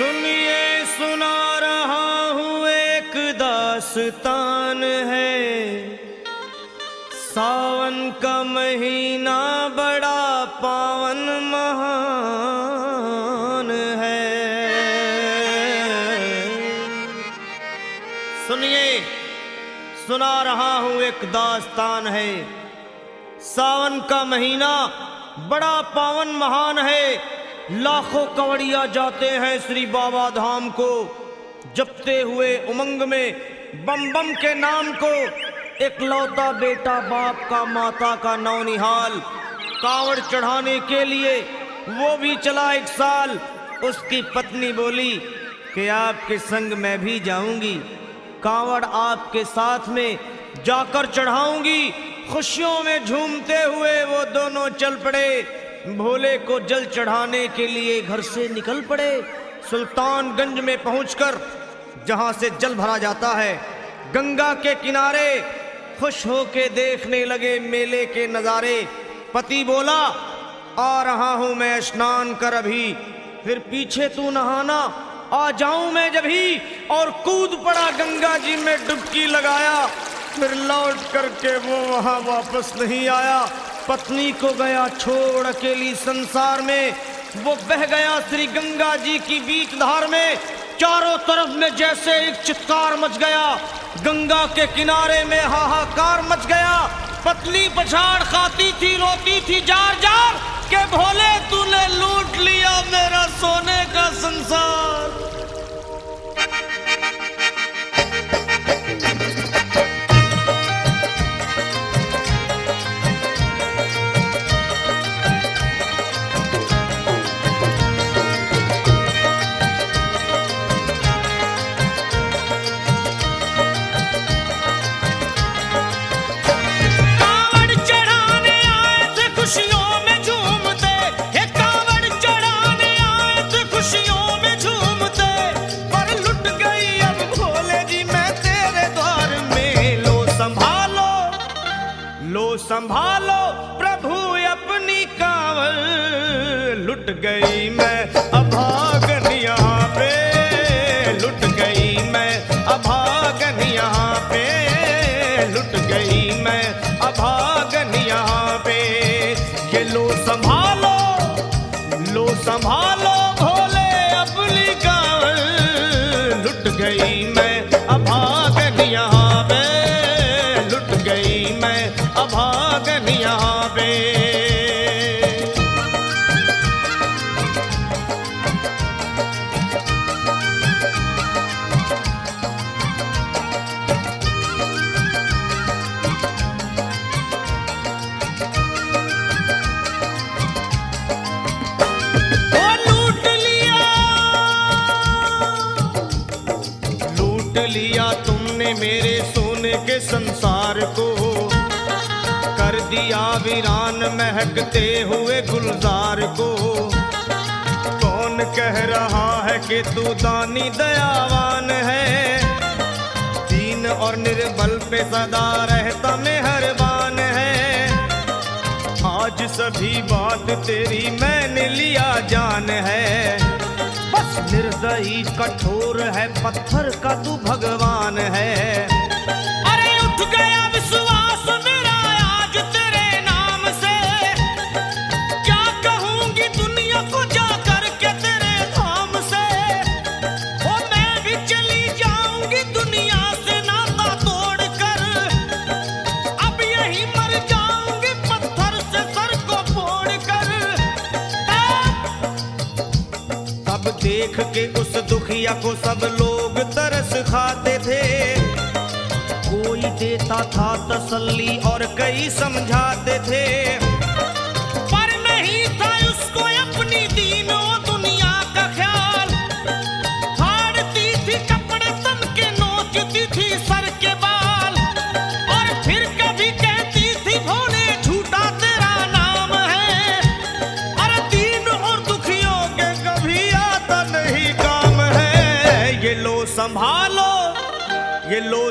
सुनिए सुना रहा हूँ एक दास्तान है। सावन का महीना बड़ा पावन महान है। सुनिए सुना रहा हूँ एक दास्तान है। सावन का महीना बड़ा पावन महान है। लाखों कवड़िया जाते हैं श्री बाबा धाम को, जपते हुए उमंग में बम बम के नाम को। एक लौता बेटा बाप का माता का नौनिहाल, कांवड़ चढ़ाने के लिए वो भी चला एक साल। उसकी पत्नी बोली कि आपके संग मैं भी जाऊंगी, कांवड़ आपके साथ में जाकर चढ़ाऊंगी। खुशियों में झूमते हुए वो दोनों चल पड़े। भोले को जल चढ़ाने के लिए घर से निकल पड़े। सुल्तानगंज में पहुंचकर जहां से जल भरा जाता है, गंगा के किनारे खुश होके देखने लगे मेले के नजारे। पति बोला आ रहा हूं मैं स्नान कर अभी, फिर पीछे तू नहाना आ जाऊं मैं जभी। और कूद पड़ा गंगा जी में डुबकी लगाया। फिर लौट करके वो वहां वापस नहीं आया। पत्नी को गया छोड़ अकेली संसार में। वो बह गया श्री गंगा जी की बीच धार में। चारों तरफ में जैसे एक चित्कार मच गया, गंगा के किनारे में हाहाकार मच गया। पत्नी पछाड़ खाती थी, रोती थी जार जार के भोले तूने लूट लिया मेरा सोने का संसार। संभालो प्रभु अपनी कांवड़, लुट गई मैं अभागन यहाँ पे, लुट गई मैं अभागन यहाँ पे, लुट गई मैं अभागन यहाँ पे। ये लो संभालो भोले अपनी कांवड़, लुट गई मैं अभागन यहाँ पे, लुट गई मैं अभागन यहाँ पे। लूट लिया तुमने मेरे सोने के संसार को, कर दिया वीरान महकते हुए गुलजार को। कौन कह रहा है कि तू दानी दयावान है, दीन और निर्बल पे सदा रहता मेहरबान है। आज सभी बात तेरी मैंने लिया जान है, बस निर्दयी कठोर है पत्थर का तू भगवान है। अरे उठ गया विश्वास मेरा आज तेरे नाम से, क्या कहूंगी दुनिया को जाकर के तेरे धाम से। ओ मैं भी चली जाऊंगी दुनिया से नाता तोड़कर, अब यही मर जाऊंगी पत्थर से सर को फोड़कर। तब देख के उस दुखिया को सब लोग तरस खाते थे, कोई देता था तसल्ली और कई समझाते थे। पर नहीं था उसको अपनी दीनों दुनिया का ख्याल, फाड़ती थी कपड़े तन के, नोचती थी सर के बाल। और फिर कभी कहती थी भोले झूठा तेरा नाम है, अरे दीन और दुखियों के कभी आता नहीं काम है। ये लो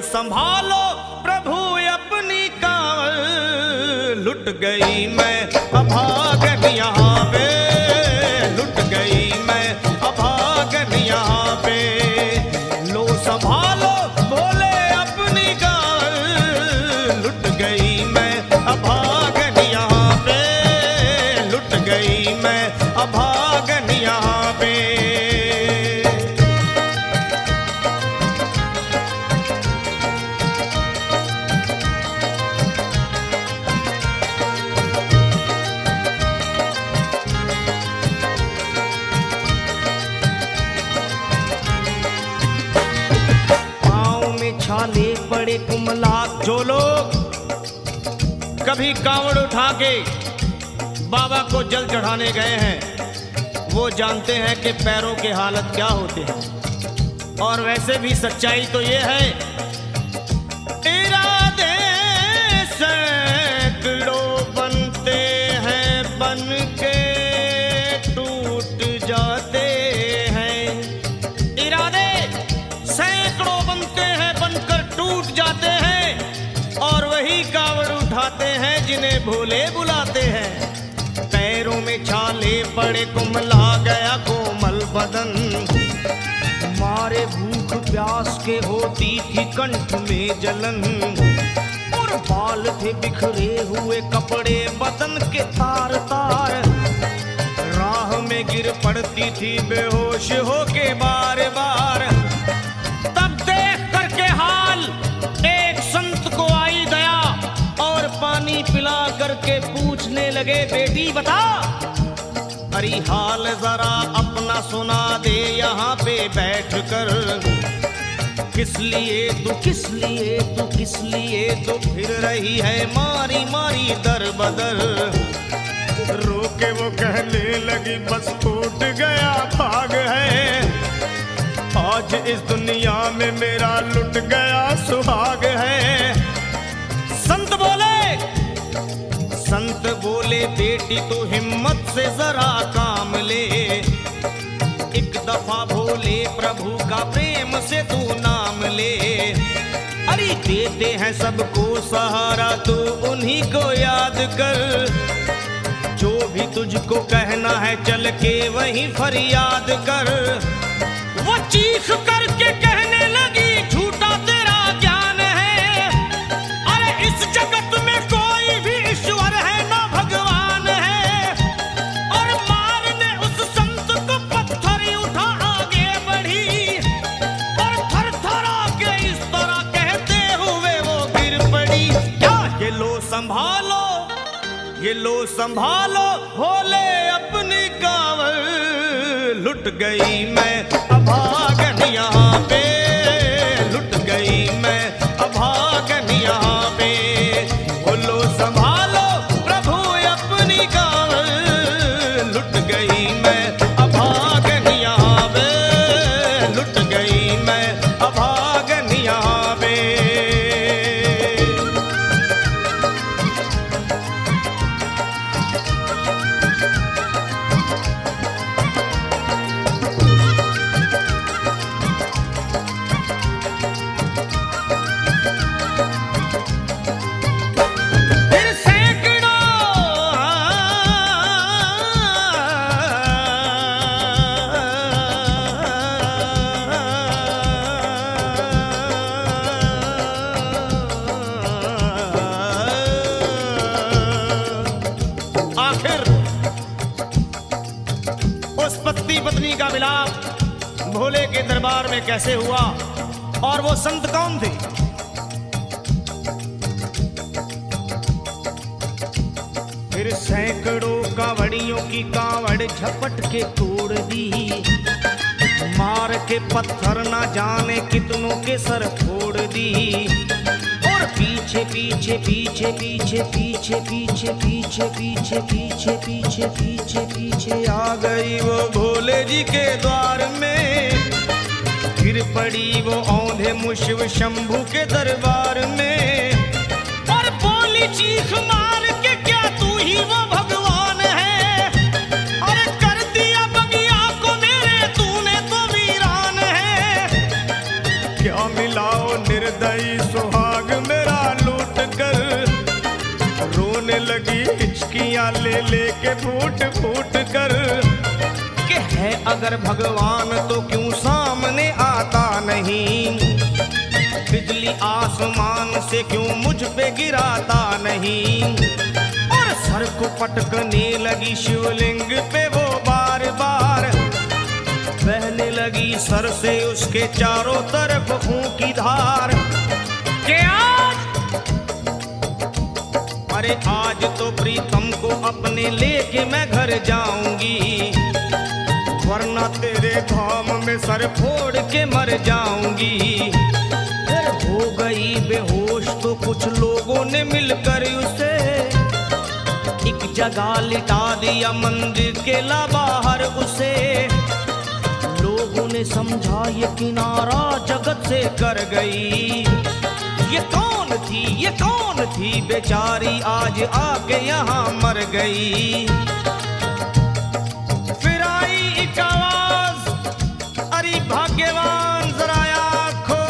संभालो प्रभु अपनी कांवड़, लुट गई मैं अभागन यहाँ पे, लुट गई मैं अभागन यहाँ पड़े कुमला। जो लोग कभी कांवड़ उठा के बाबा को जल चढ़ाने गए हैं वो जानते हैं कि पैरों के हालत क्या होते हैं। और वैसे भी सच्चाई तो ये है, इरादे सैकड़ों बनते हैं बन के टूट जाते हैं। इरादे सैकड़ों बनते हैं बनकर टूट जाते हैं और वही कावड़ उठाते हैं जिन्हें भोले बुलाते हैं। पैरों में छाले पड़े कुमला गया कोमल बदन, मारे भूख प्यास के होती थी कंठ में जलन। और बाल थे बिखरे हुए कपड़े बदन के तार तार, राह में गिर पड़ती थी बेहोश होके बार बार। तब देख करके हाल एक संत को आई दया और पानी पिला करके पूछने लगे, बेटी बता अरे हाल जरा अपना सुना दे यहाँ पे बैठ कर। किस लिए तू किस लिए तू किस लिए तो फिर रही है मारी मारी दर बदर। रोके वो कहने लगी बस टूट गया भाग है, आज इस दुनिया में मेरा लुट गया सुहाग है। संत बोले बेटी तू हिम्मत से जरा काम ले, एक दफा भोले प्रभु का प्रेम से तू नाम ले। अरे देते हैं सबको सहारा तू उन्हीं को याद कर, जो भी तुझको कहना है चल के वहीं फरियाद कर। वो चीख करके कहने लगी झूठा तेरा ज्ञान है, अरे इस जगत में कोई भी ईश्वर है ना भगवान है। और मारने उस संत को पत्थर उठा आगे बढ़ी और थर थर के इस तरह कहते हुए वो गिर पड़ी। क्या ये लो संभालो ये लो संभालो भोले अपनी कांवड़ लुट गई मैं अभागन यहाँ पे, लुट गई मैं अभागन यहाँ पे। बोलो संभालो प्रभु अपनी कांवड़ लुट गई मैं अभागन यहाँ पे, लुट गई मैं अभागन यहाँ पे। पत्नी का मिलाप भोले के दरबार में कैसे हुआ और वो संत कौन थे? फिर सैकड़ों कांवड़ियों की कांवड़ झपट के तोड़ दी, मार के पत्थर ना जाने कितनों के सर फोड़ दी। और पीछे पीछे पीछे पीछे पीछे पीछे पीछे पीछे पीछे पीछे पीछे पीछे आ गई वो भोले जी के द्वार में। गिर पड़ी वो औंधे मुशिव शंभू के दरबार में और बोली चीख मार के क्या तू ही वो भगवान है? अरे कर दिया बगिया को मेरे तूने तो वीरान है। क्या मिलाओ निर्दयी सुहाग मेरा लूट कर, रोने लगी हिचकियां ले लेके फूट फूट कर। कि है अगर भगवान तो क्यों सामने आता नहीं, बिजली आसमान से क्यों मुझ पे गिराता नहीं। और सर को पटकने लगी शिवलिंग पे वो बार बार, बहने लगी सर से उसके चारों तरफ खून की धार। के अरे आज तो प्रीतम को अपने लेके मैं घर जाऊंगी, वरना तेरे धाम में सर फोड़ के मर जाऊंगी। फिर हो गई बेहोश तो कुछ लोगों ने मिलकर उसे एक जगह लिटा दिया मंदिर के ला बाहर उसे। लोगों ने समझा ये किनारा जगत से कर गई। ये कौन थी बेचारी आज आके यहाँ मर गई। फिर आई एक आवाज, अरे भाग्यवान जरा आँखो।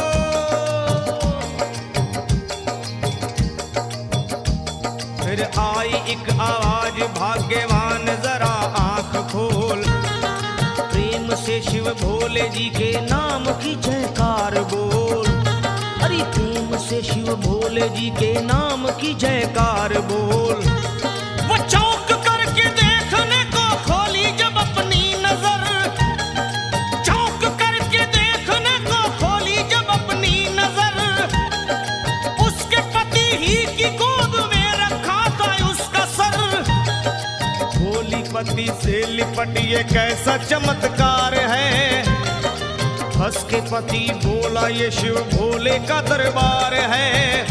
फिर आई एक आवाज, भाग्यवान जरा आँख खोल। प्रेम से शिव भोले जी के नाम की जयकार बोल। अरे प्रेम से शिव भोले जी के नाम की जयकार बोल। वो चौंक करके देखने को खोली जब अपनी नजर, चौंक करके देखने को खोली जब अपनी नजर। उसके पति ही की गोद में रखा था उसका सर। भोली पति से लिपट ये कैसा चमत्कार है। हंस के पति बोला ये शिव भोले का दरबार है।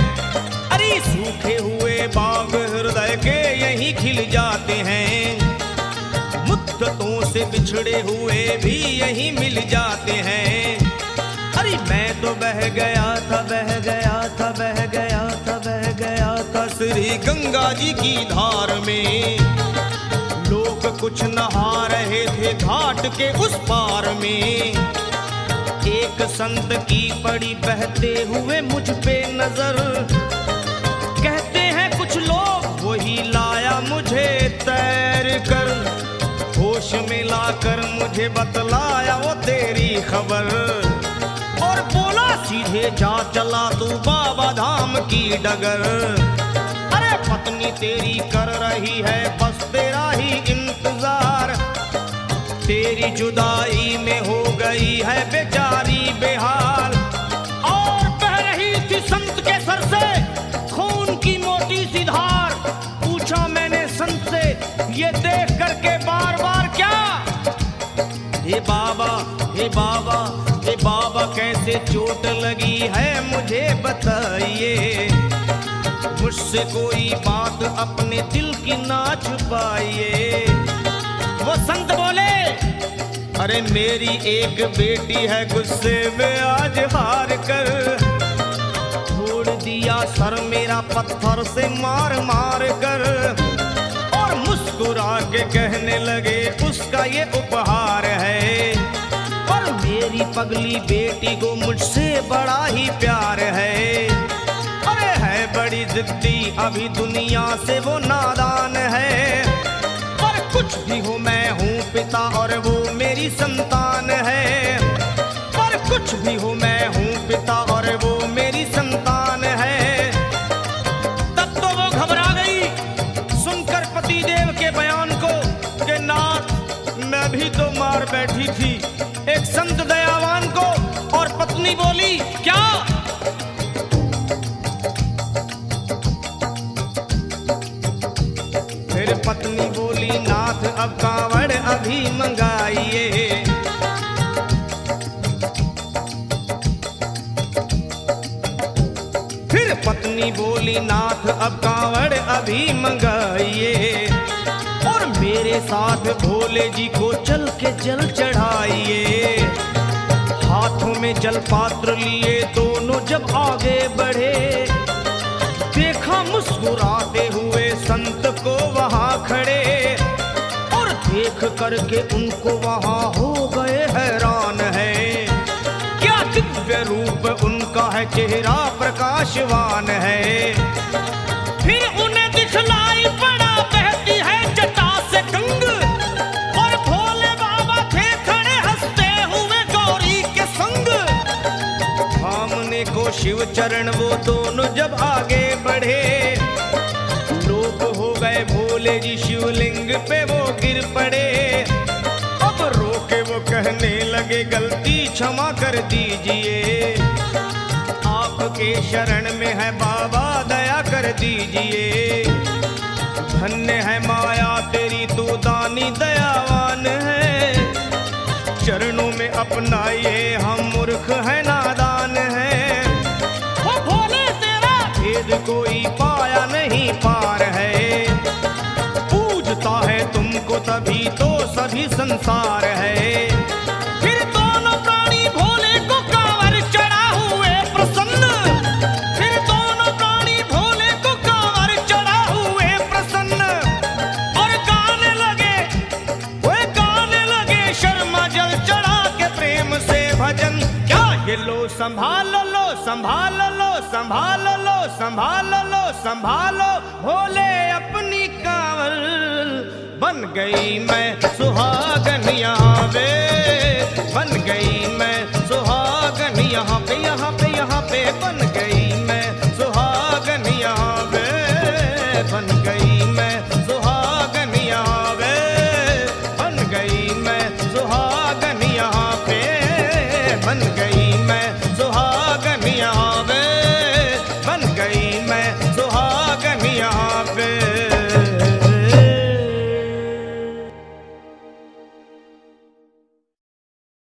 अरे सूखे हुए बाग हृदय के यहीं खिल जाते हैं। मुद्दतों से बिछड़े हुए भी यहीं मिल जाते हैं। अरे मैं तो बह गया था श्री गंगा जी की धार में। लोग कुछ नहा रहे थे घाट के उस पार में। एक संत की पड़ी बहते हुए मुझ पे नजर। कहते हैं कुछ लोग वही लाया मुझे तैर कर। होश में लाकर मुझे बतलाया वो तेरी खबर। और बोला सीधे जा चला तू बाबा धाम की डगर। अरे पत्नी तेरी कर रही है बस तेरा ही इंतजार। तेरी जुदाई में हो गई है बेचारी बेहाल। और बह रही थी संत के सर से खून की मोटी सी धार। पूछा मैंने संत से ये देख करके बार बार क्या। हे बाबा हे बाबा हे बाबा कैसे चोट लगी है मुझे बताइए। मुझसे कोई बात अपने दिल की ना छुपाइए। वो संत बोले अरे मेरी एक बेटी है गुस्से में आज हार कर। छोड़ दिया सर मेरा पत्थर से मार मार कर। और मुस्कुरा के कहने लगे उसका ये उपहार है। और मेरी पगली बेटी को मुझसे बड़ा ही प्यार है। अरे है बड़ी जिद्दी अभी दुनिया से वो नादान है। पर कुछ भी हो मैं हूँ पिता और वो मेरी संतान है। पर कुछ भी हो मैं हूँ पिता और वो मेरी संतान है। तब तो वो घबरा गई सुनकर पति देव के बयान को कि नाथ मैं भी तो मार बैठी थी एक संत दयावान को। और पत्नी बोली क्या। फिर पत्नी बोली नाथ अब कांवड़ अभी मंगाइए। फिर पत्नी बोली नाथ अब कांवड़ अभी मंगाइए। और मेरे साथ भोले जी को चल के जल चढ़ाइए। हाथों में जल पात्र लिए दोनों जब आगे बढ़े। देखा मुस्कुराते हुए संत को वहां खड़े। और देख करके उनको वहां हो गए हैरान है। क्या दिव्य रूप उनका है चेहरा प्रकाशवान है। फिर उन्हें दिखलाई पड़ा बहती है जटा से गंग। और भोले बाबा थे खड़े हंसते हुए गौरी के संग। सामने को शिव चरण वो दोनों जब आगे बढ़े। लोग हो गए भोले जी शिवलिंग पे वो गिर पड़े। अब रोके वो कहने लगे गलती क्षमा कर दीजिए। आपके शरण में है बाबा दया कर दीजिए। धन्य है माया तेरी तू दानी दयावान है। चरणों में अपनाइए हम मूर्ख है नादान है। तभी तो सभी संसार है। फिर दोनों प्राणी भोले को कांवर चढ़ा हुए प्रसन्न, फिर दोनों प्राणी भोले को कांवर चढ़ा हुए प्रसन्न, और गाने लगे शर्मा जल चढ़ा के प्रेम से भजन। क्या ये लो संभाल लो संभाल लो संभाल लो संभाल लो संभालो भोले अपनी कांवर, बन गई मैं सुहागन यहाँ पे, बन गई मैं सुहागन यहाँ पे, यहाँ पे यहाँ पे बन गई मैं सुहागन यहाँ पे, बन गई मैं सुहागन यहाँ पे, बन गई मैं सुहागन यहाँ पे, बन गई